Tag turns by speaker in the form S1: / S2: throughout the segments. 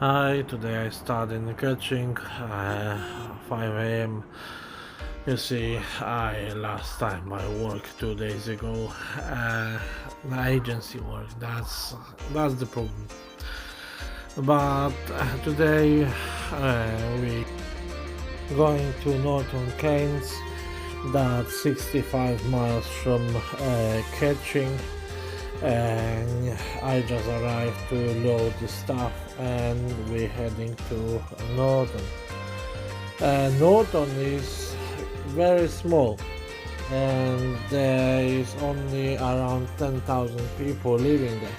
S1: Hi, today I started in catching 5 a.m. You see, last time I worked 2 days ago, the agency work. That's the problem. But today we going to Norton Keynes. That's 65 miles from catching. And I just arrived to load the stuff and we're heading to Norton. Norton is very small and there is only around 10,000 people living there.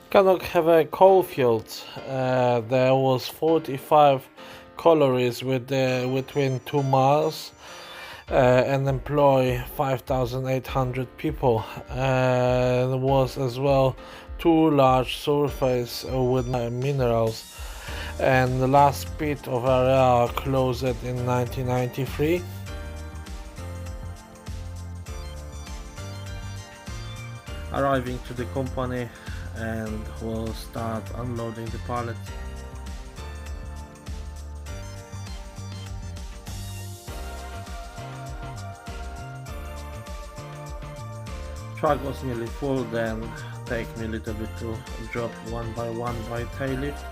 S1: Cannot have a coal field. There was 45 collieries within 2 miles. And employ 5,800 people. There was as well 2 large surface with minerals, and the last pit of area closed in 1993. Arriving to the company and we'll start unloading the pallet. Truck was nearly full, then take me a little bit to drop one by one by tail lift.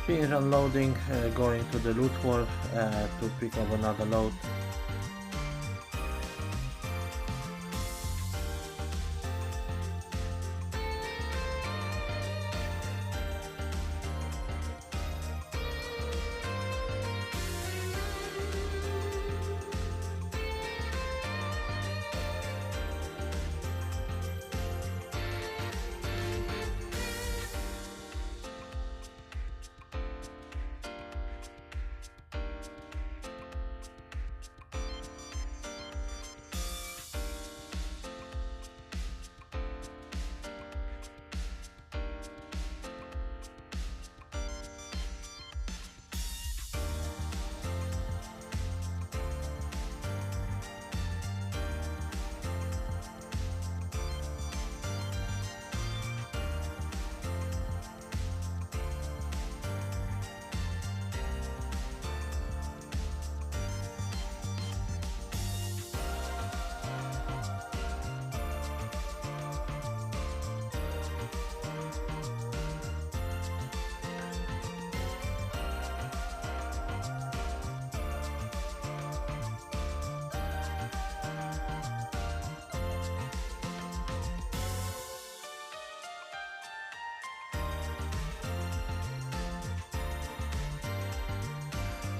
S1: Finish unloading, going to the loot wall to pick up another load.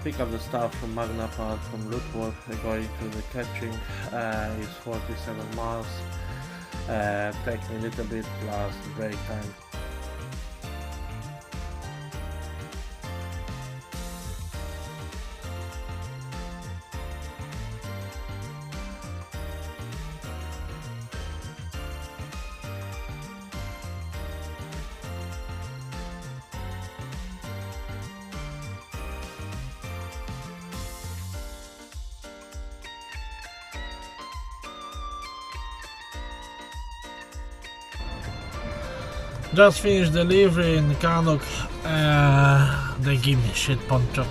S1: Pick up the stuff from Magna Part from Lootworth, going to the catching is 47 miles. Take me a little bit plus break time. Just finished delivery in Cannock. They give me shit punch up.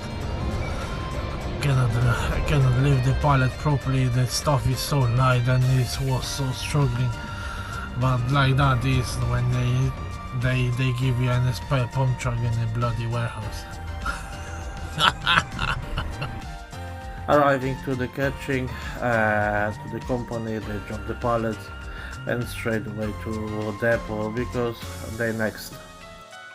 S1: I cannot lift the pallet properly. The stuff is so light and it was so struggling. But like that is when they give you an spare pump truck in a bloody warehouse. Arriving to the catching, to the company, they drop the pallets and straight away to depot because they next.